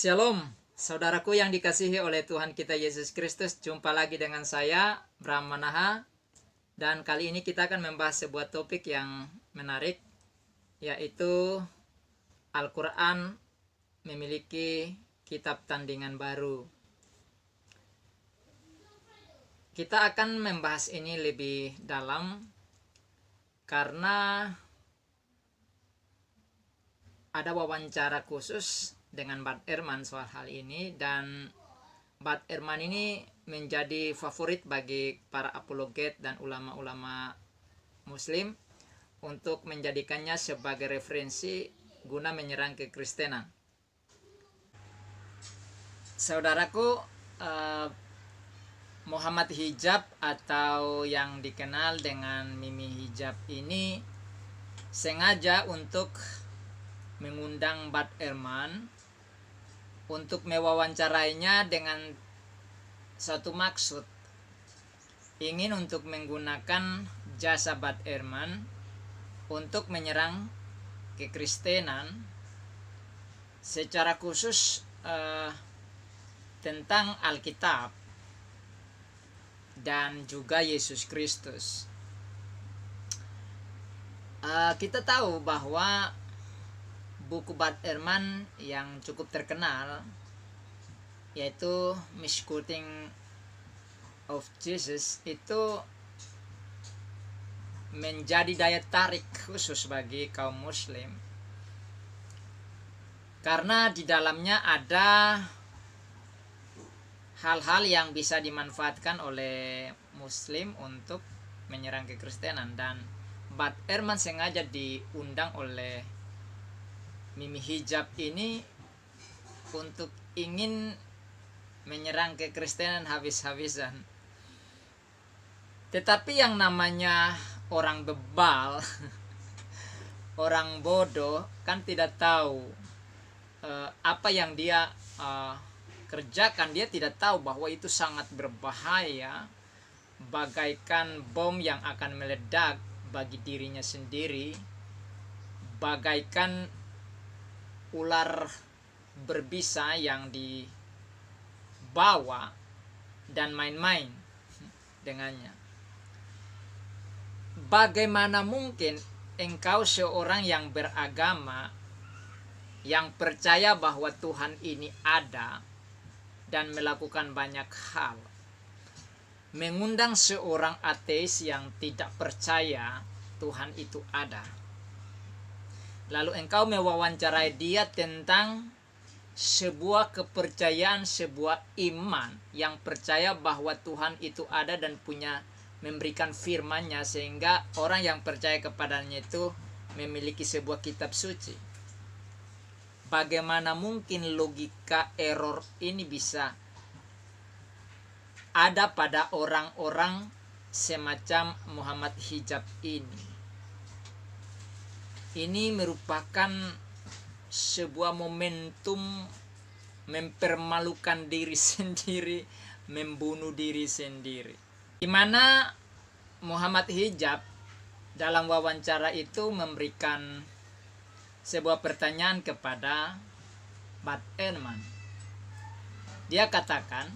Shalom, saudaraku yang dikasihi oleh Tuhan kita Yesus Kristus. Jumpa lagi dengan saya, Bram Manaha. Dan kali ini kita akan membahas sebuah topik yang menarik, yaitu Al-Quran memiliki kitab tandingan baru. Kita akan membahas ini lebih dalam karena ada wawancara khusus dengan Bart Ehrman soal hal ini, dan Bart Ehrman ini menjadi favorit bagi para apologet dan ulama-ulama muslim untuk menjadikannya sebagai referensi guna menyerang kekristenan. Saudaraku, Muhammad Hijab atau yang dikenal dengan Mimi Hijab ini sengaja untuk mengundang Bart Ehrman untuk mewawancarainya dengan satu maksud, ingin untuk menggunakan jasa Bart Ehrman untuk menyerang kekristenan, secara khusus tentang Alkitab dan juga Yesus Kristus. Kita tahu bahwa buku Bart Ehrman yang cukup terkenal, yaitu Misquoting of Jesus, itu menjadi daya tarik khusus bagi kaum muslim karena di dalamnya ada hal-hal yang bisa dimanfaatkan oleh muslim untuk menyerang kekristenan. Dan Bart Ehrman sengaja diundang oleh Mimi Hijab ini untuk ingin menyerang kekristenan habis-habisan. Tetapi yang namanya orang bebal, orang bodoh, kan tidak tahu apa yang dia kerjakan. Dia tidak tahu bahwa itu sangat berbahaya, bagaikan bom yang akan meledak bagi dirinya sendiri, bagaikan ular berbisa yang dibawa dan main-main dengannya. Bagaimana mungkin engkau seorang yang beragama, yang percaya bahwa Tuhan ini ada dan melakukan banyak hal, mengundang seorang ateis yang tidak percaya Tuhan itu ada, lalu engkau mewawancarai dia tentang sebuah kepercayaan, sebuah iman yang percaya bahwa Tuhan itu ada dan memberikan firman-Nya, sehingga orang yang percaya kepadanya itu memiliki sebuah kitab suci. Bagaimana mungkin logika error ini bisa ada pada orang-orang semacam Muhammad Hijab ini? Ini merupakan sebuah momentum mempermalukan diri sendiri, membunuh diri sendiri. Di mana Muhammad Hijab dalam wawancara itu memberikan sebuah pertanyaan kepada Bart Ehrman. Dia katakan,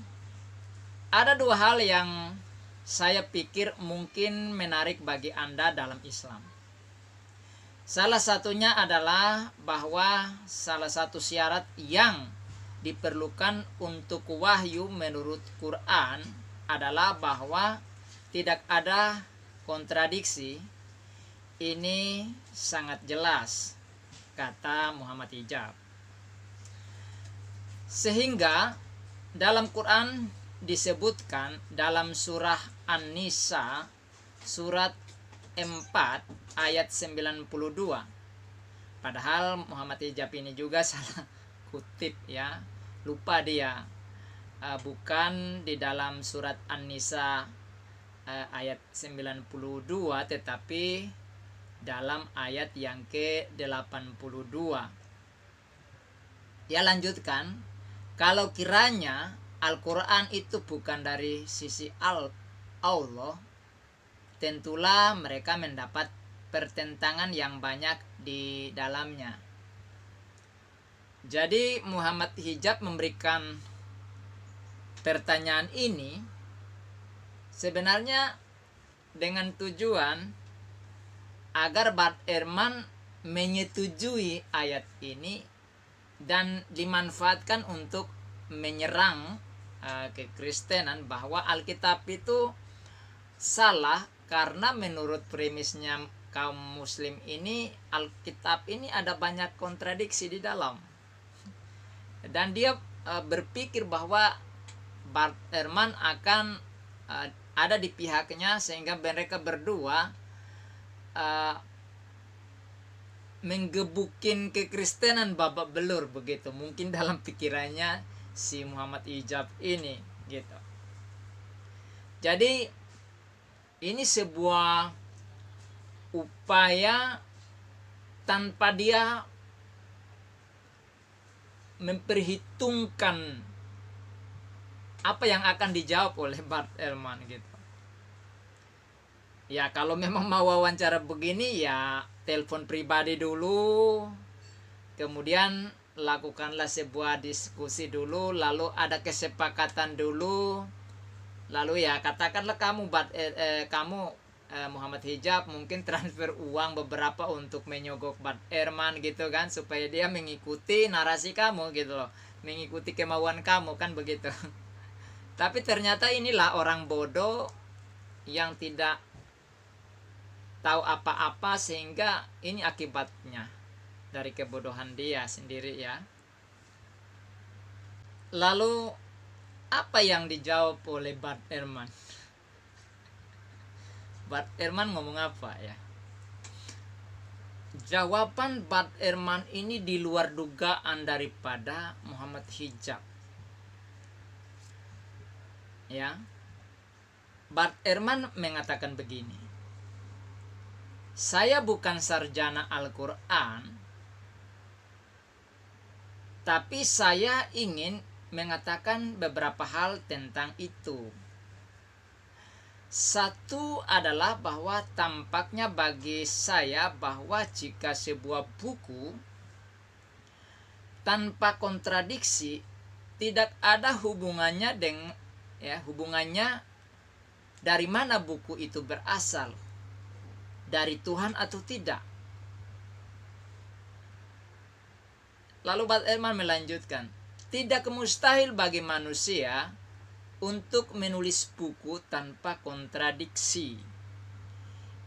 ada dua hal yang saya pikir mungkin menarik bagi Anda dalam Islam. Salah satunya adalah bahwa salah satu syarat yang diperlukan untuk wahyu menurut Quran adalah bahwa tidak ada kontradiksi. Ini sangat jelas, kata Muhammad Hijab. Sehingga dalam Quran disebutkan dalam surah An-Nisa surat 4 ayat 92. Padahal Muhammad Hijab ini juga salah kutip, ya, lupa dia. Bukan di dalam surat An-Nisa ayat 92, tetapi dalam ayat yang ke-82. Dia lanjutkan, kalau kiranya Al-Quran itu bukan dari sisi Allah, tentulah mereka mendapat pertentangan yang banyak di dalamnya. Jadi Muhammad Hijab memberikan pertanyaan ini sebenarnya dengan tujuan agar Bart Ehrman menyetujui ayat ini dan dimanfaatkan untuk menyerang kekristenan bahwa Alkitab itu salah karena menurut premisnya kaum muslim ini Alkitab ini ada banyak kontradiksi di dalam. Dan dia berpikir bahwa Bart Ehrman akan ada di pihaknya sehingga mereka berdua menggebukin kekristenan babak belur begitu. Mungkin dalam pikirannya si Muhammad Hijab ini gitu. Jadi ini sebuah upaya tanpa dia memperhitungkan apa yang akan dijawab oleh Bart Ehrman gitu. Ya kalau memang mau wawancara begini ya telepon pribadi dulu, kemudian lakukanlah sebuah diskusi dulu, lalu ada kesepakatan dulu, lalu ya katakanlah kamu Muhammad Hijab mungkin transfer uang beberapa untuk menyogok Bart Ehrman gitu kan, supaya dia mengikuti narasi kamu gitu loh, mengikuti kemauan kamu kan begitu. Tapi ternyata inilah orang bodoh yang tidak tahu apa-apa, sehingga ini akibatnya dari kebodohan dia sendiri ya. Lalu apa yang dijawab oleh Bart Ehrman? Bart Ehrman ngomong apa ya? Jawaban Bart Ehrman ini di luar dugaan daripada Muhammad Hijab. Ya. Bart Ehrman mengatakan begini. Saya bukan sarjana Al-Quran, tapi saya ingin mengatakan beberapa hal tentang itu. Satu adalah bahwa tampaknya bagi saya bahwa jika sebuah buku tanpa kontradiksi tidak ada hubungannya dengan hubungannya dari mana buku itu berasal, dari Tuhan atau tidak. Lalu Bart Ehrman melanjutkan, tidak mustahil bagi manusia untuk menulis buku tanpa kontradiksi.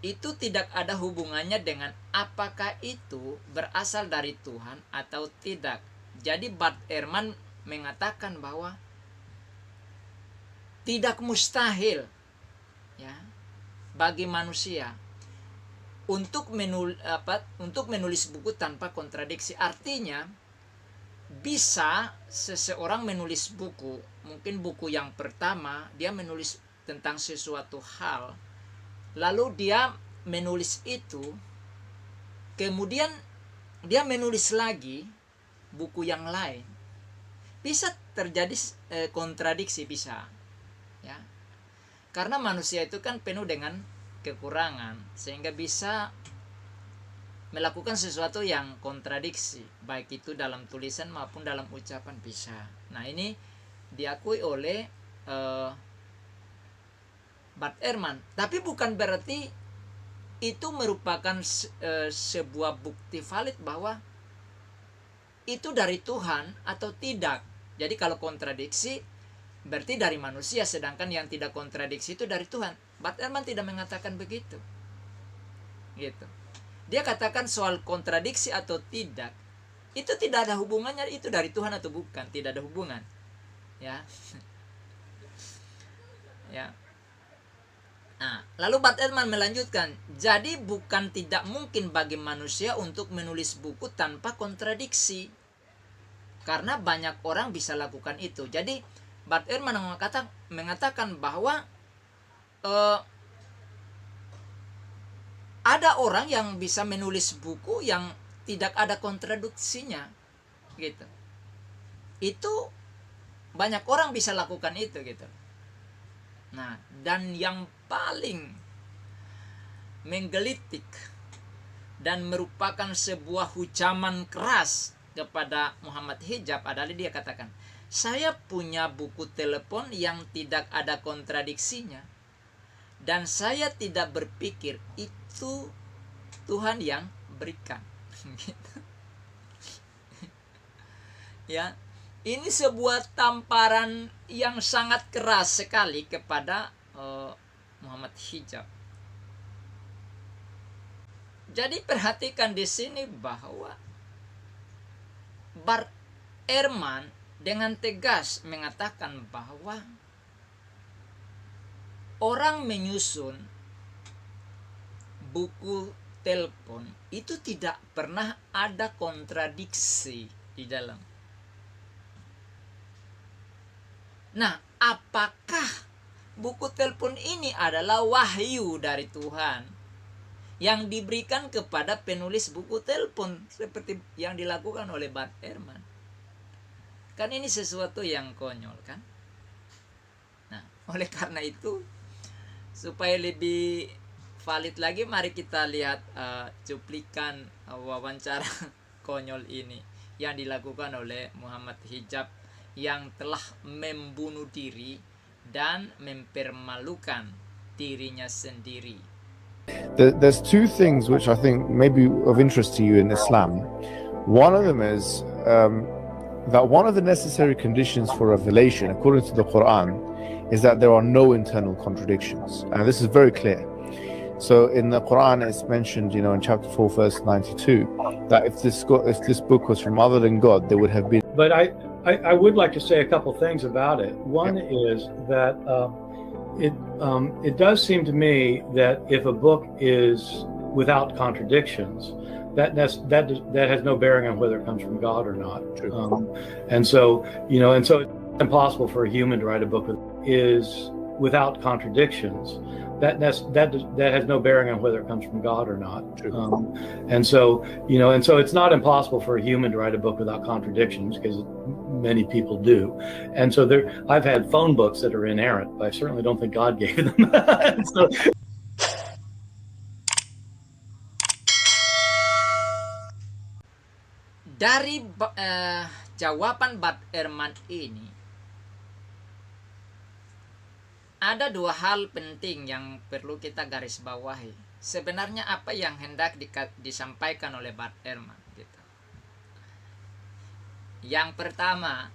Itu tidak ada hubungannya dengan apakah itu berasal dari Tuhan atau tidak. Jadi Bart Ehrman mengatakan bahwa tidak mustahil ya bagi manusia untuk menulis buku tanpa kontradiksi. Artinya bisa seseorang menulis buku, mungkin buku yang pertama dia menulis tentang sesuatu hal, lalu dia menulis itu, kemudian dia menulis lagi buku yang lain. Bisa terjadi kontradiksi, bisa ya, karena manusia itu kan penuh dengan kekurangan, sehingga bisa melakukan sesuatu yang kontradiksi, baik itu dalam tulisan maupun dalam ucapan bisa. Nah ini diakui oleh Bart Ehrman, tapi bukan berarti itu merupakan sebuah bukti valid bahwa itu dari Tuhan atau tidak. Jadi kalau kontradiksi berarti dari manusia, sedangkan yang tidak kontradiksi itu dari Tuhan. Bart Ehrman tidak mengatakan begitu. Gitu. Dia katakan soal kontradiksi atau tidak, itu tidak ada hubungannya itu dari Tuhan atau bukan, tidak ada hubungan. Ya. Ya. Nah, lalu Bart Ehrman melanjutkan, jadi bukan tidak mungkin bagi manusia untuk menulis buku tanpa kontradiksi. Karena banyak orang bisa lakukan itu. Jadi Bart Ehrman mengatakan bahwa ada orang yang bisa menulis buku yang tidak ada kontradiksinya, gitu. Itu banyak orang bisa lakukan itu, gitu. Nah, dan yang paling menggelitik dan merupakan sebuah hucaman keras kepada Muhammad Hijab adalah dia katakan, saya punya buku telepon yang tidak ada kontradiksinya, dan saya tidak berpikir itu Tuhan yang berikan. Ya, ini sebuah tamparan yang sangat keras sekali kepada Muhammad Hijab. Jadi perhatikan di sini bahwa Bart Ehrman dengan tegas mengatakan bahwa orang menyusun buku telepon itu tidak pernah ada kontradiksi di dalam. Nah, apakah buku telepon ini adalah wahyu dari Tuhan yang diberikan kepada penulis buku telepon seperti yang dilakukan oleh Bart Ehrman? Kan ini sesuatu yang konyol, kan? Nah, oleh karena itu, supaya lebih valid lagi, mari kita lihat cuplikan wawancara konyol ini yang dilakukan oleh Muhammad Hijab yang telah membunuh diri dan mempermalukan dirinya sendiri. There's two things which I think may be of interest to you in Islam. One of them is that one of the necessary conditions for revelation, according to the Quran, is that there are no internal contradictions. And this is very clear. So in the Quran, it's mentioned, in chapter 4, verse 92, that if this book was from other than God, there would have been. But I would like to say a couple things about it. One is that it does seem to me that if a book is without contradictions, that has no bearing on whether it comes from God or not. And so it's impossible for a human to write a book that is without contradictions. That has no bearing on whether it comes from God or not. And so it's not impossible for a human to write a book without contradictions, because many people do. And so I've had phone books that are inerrant, but I certainly don't think God gave them. So, dari jawaban Bart Ehrman ini, ada dua hal penting yang perlu kita garis bawahi. Sebenarnya apa yang hendak disampaikan oleh Bart Ehrman gitu. Yang pertama,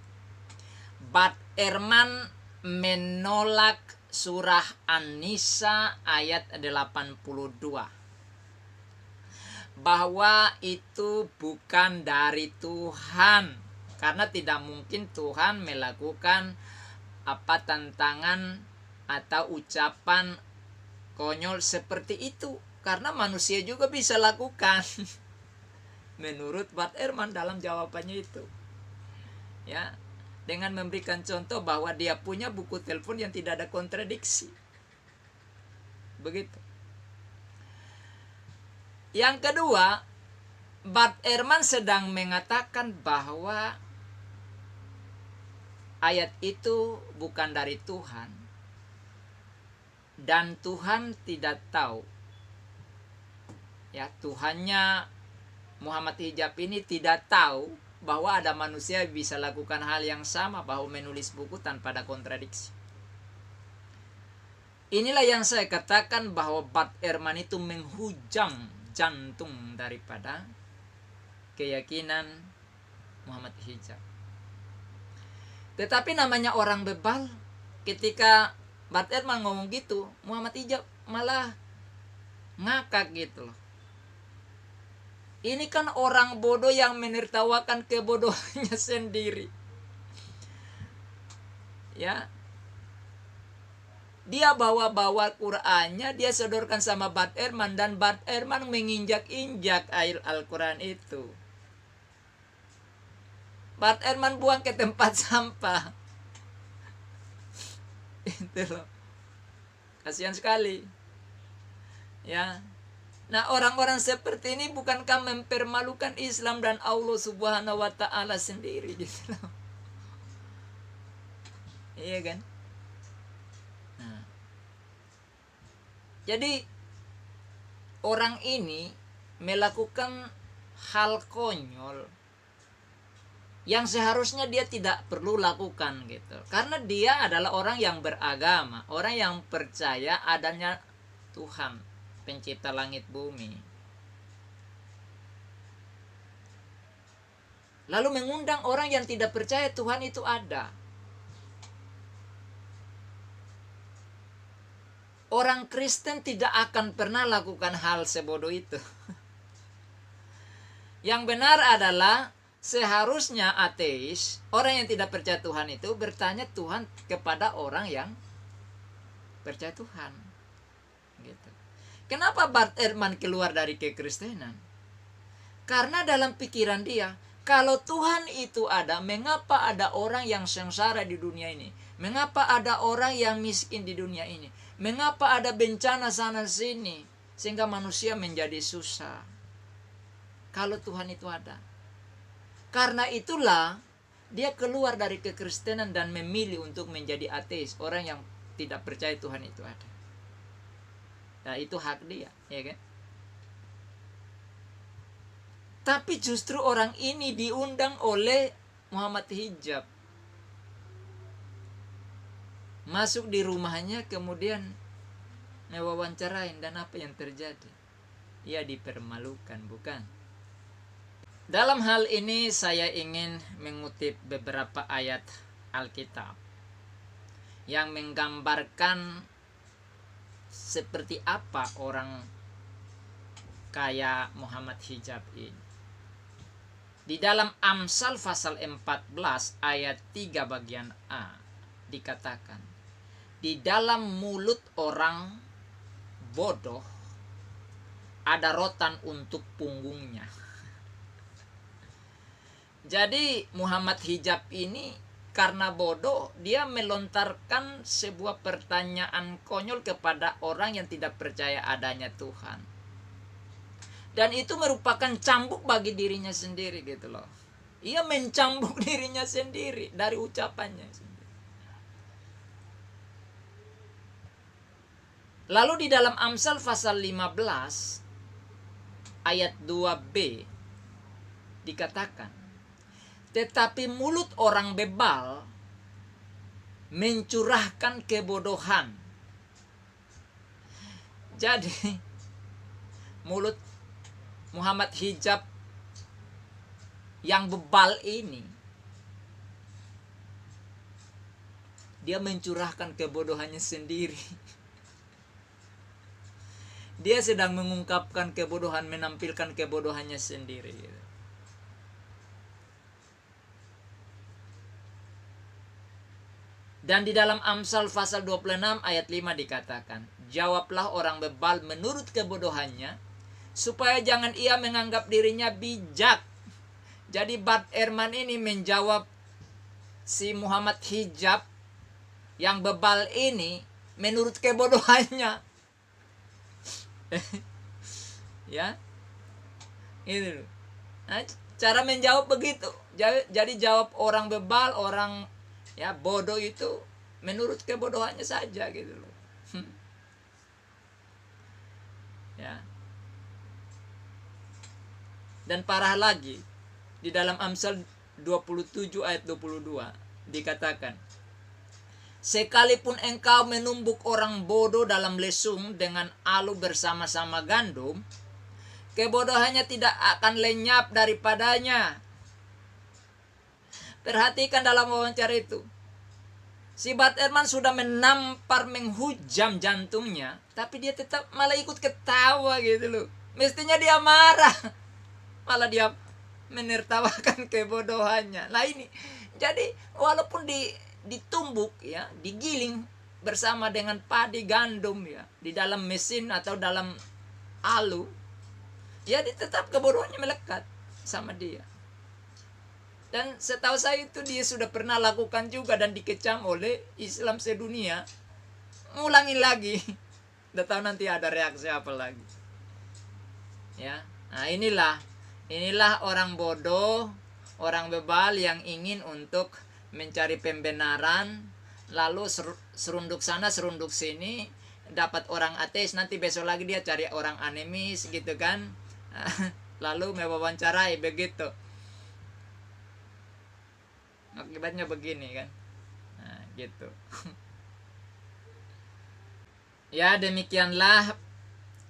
Bart Ehrman menolak surah An-Nisa ayat 82, bahwa itu bukan dari Tuhan, karena tidak mungkin Tuhan melakukan tantangan atau ucapan konyol seperti itu, karena manusia juga bisa lakukan. Menurut Bart Ehrman dalam jawabannya itu, ya, dengan memberikan contoh bahwa dia punya buku telepon yang tidak ada kontradiksi. Begitu. Yang kedua, Bart Ehrman sedang mengatakan bahwa ayat itu bukan dari Tuhan, dan Tuhan tidak tahu. Ya, Tuhannya Muhammad Hijab ini tidak tahu bahwa ada manusia yang bisa lakukan hal yang sama, bahwa menulis buku tanpa ada kontradiksi. Inilah yang saya katakan bahwa Bart Ehrman itu menghujam jantung daripada keyakinan Muhammad Hijab. Tetapi namanya orang bebal, ketika Bart Ehrman ngomong gitu, Muhammad Hijab malah ngakak gitu loh. Ini kan orang bodoh yang menertawakan kebodohannya sendiri. Ya. Dia bawa-bawa Qur'annya, dia sodorkan sama Bart Ehrman, dan Bart Ehrman menginjak-injak ayat Al-Quran itu. Bart Ehrman buang ke tempat sampah. Itu loh. Kasihan sekali. Ya. Nah, orang-orang seperti ini bukankah mempermalukan Islam dan Allah Subhanahu wa taala sendiri gitu loh. Iya kan? Nah. Jadi orang ini melakukan hal konyol yang seharusnya dia tidak perlu lakukan gitu. Karena dia adalah orang yang beragama, orang yang percaya adanya Tuhan, pencipta langit bumi. Lalu mengundang orang yang tidak percaya Tuhan itu ada. Orang Kristen tidak akan pernah lakukan hal sebodoh itu. Yang benar adalah seharusnya ateis, orang yang tidak percaya Tuhan itu bertanya Tuhan kepada orang yang percaya Tuhan. Gitu. Kenapa Bart Ehrman keluar dari kekristenan? Karena dalam pikiran dia, kalau Tuhan itu ada, mengapa ada orang yang sengsara di dunia ini? Mengapa ada orang yang miskin di dunia ini? Mengapa ada bencana sana sini sehingga manusia menjadi susah? Kalau Tuhan itu ada. Karena itulah dia keluar dari kekristenan dan memilih untuk menjadi ateis, orang yang tidak percaya Tuhan itu ada. Nah, itu hak dia, ya kan? Tapi justru orang ini diundang oleh Muhammad Hijab. Masuk di rumahnya, kemudian mewawancarain, dan apa yang terjadi? Ia dipermalukan, bukan? Dalam hal ini saya ingin mengutip beberapa ayat Alkitab yang menggambarkan seperti apa orang kaya Muhammad Hijab ini. Di dalam Amsal pasal 14 ayat 3 bagian A dikatakan, di dalam mulut orang bodoh ada rotan untuk punggungnya. Jadi Muhammad Hijab ini karena bodoh, dia melontarkan sebuah pertanyaan konyol kepada orang yang tidak percaya adanya Tuhan. Dan itu merupakan cambuk bagi dirinya sendiri gitu loh. Ia mencambuk dirinya sendiri dari ucapannya sendiri. Lalu di dalam Amsal pasal 15 ayat 2b dikatakan, tetapi mulut orang bebal mencurahkan kebodohan. Jadi mulut Muhammad Hijab yang bebal ini, dia mencurahkan kebodohannya sendiri. Dia sedang mengungkapkan kebodohan, menampilkan kebodohannya sendiri. Dan di dalam Amsal pasal 26 ayat 5 dikatakan, jawablah orang bebal menurut kebodohannya, supaya jangan ia menganggap dirinya bijak. Jadi Bart Ehrman ini menjawab si Muhammad Hijab yang bebal ini menurut kebodohannya. Ya, ini. Nah, cara menjawab begitu. Jadi jawab orang bebal, orang ya bodoh itu menurut kebodohannya saja gitu loh. Ya. Dan parah lagi, di dalam Amsal 27 ayat 22 dikatakan, sekalipun engkau menumbuk orang bodoh dalam lesung dengan alu bersama-sama gandum, kebodohannya tidak akan lenyap daripadanya. Perhatikan dalam wawancara itu, si Bart Ehrman sudah menampar, menghujam jantungnya, tapi dia tetap malah ikut ketawa gitu loh. Mestinya dia marah, malah dia menertawakan kebodohannya. Nah ini, jadi walaupun ditumbuk ya, digiling bersama dengan padi gandum ya, di dalam mesin atau dalam alu, ya tetap kebodohannya melekat sama dia. Dan setahu saya itu dia sudah pernah lakukan juga dan dikecam oleh Islam sedunia. Ngulangi lagi, udah tahu nanti ada reaksi apa lagi. Ya, nah inilah orang bodoh, orang bebal yang ingin untuk mencari pembenaran, lalu serunduk sana serunduk sini, dapat orang ateis, nanti besok lagi dia cari orang animis gitu kan. Lalu mewawancarai begitu. Akibatnya begini kan. Nah, gitu. Ya, demikianlah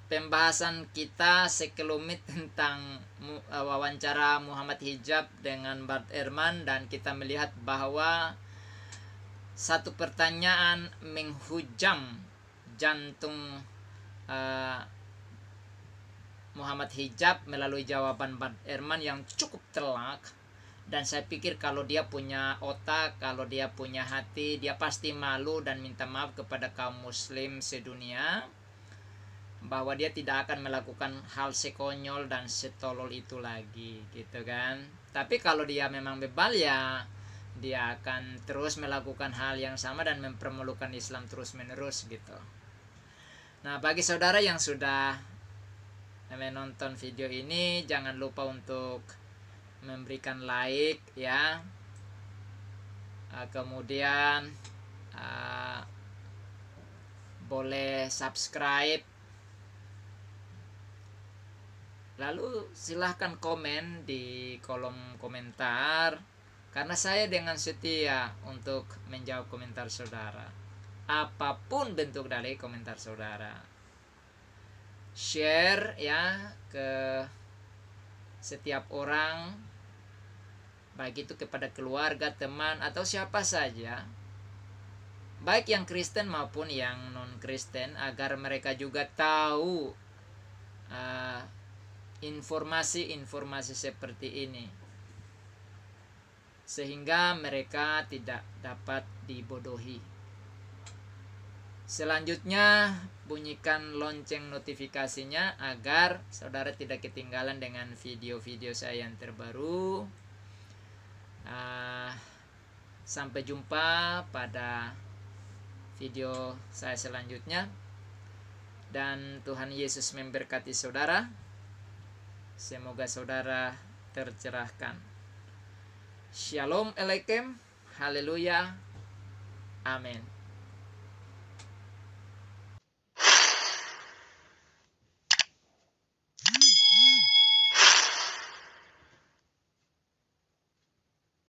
pembahasan kita sekelumit tentang wawancara Muhammad Hijab dengan Bart Ehrman, dan kita melihat bahwa satu pertanyaan menghujam jantung Muhammad Hijab melalui jawaban Bart Ehrman yang cukup telak. Dan saya pikir kalau dia punya otak, kalau dia punya hati, dia pasti malu dan minta maaf kepada kaum muslim sedunia bahwa dia tidak akan melakukan hal sekonyol dan setolol itu lagi, gitu kan. Tapi kalau dia memang bebal, ya dia akan terus melakukan hal yang sama dan mempermalukan Islam terus menerus gitu. Nah, bagi saudara yang sudah menonton video ini, jangan lupa untuk memberikan like ya, kemudian boleh subscribe, lalu silahkan komen di kolom komentar, karena saya dengan setia untuk menjawab komentar saudara, apapun bentuk dari komentar saudara. Share ya ke setiap orang, baik itu kepada keluarga, teman, atau siapa saja, baik yang Kristen maupun yang non-Kristen, agar mereka juga tahu informasi-informasi seperti ini, sehingga mereka tidak dapat dibodohi. Selanjutnya, bunyikan lonceng notifikasinya agar saudara tidak ketinggalan dengan video-video saya yang terbaru. Sampai jumpa pada video saya selanjutnya, dan Tuhan Yesus memberkati saudara. Semoga saudara tercerahkan. Shalom Alaikum. Haleluya. Amin.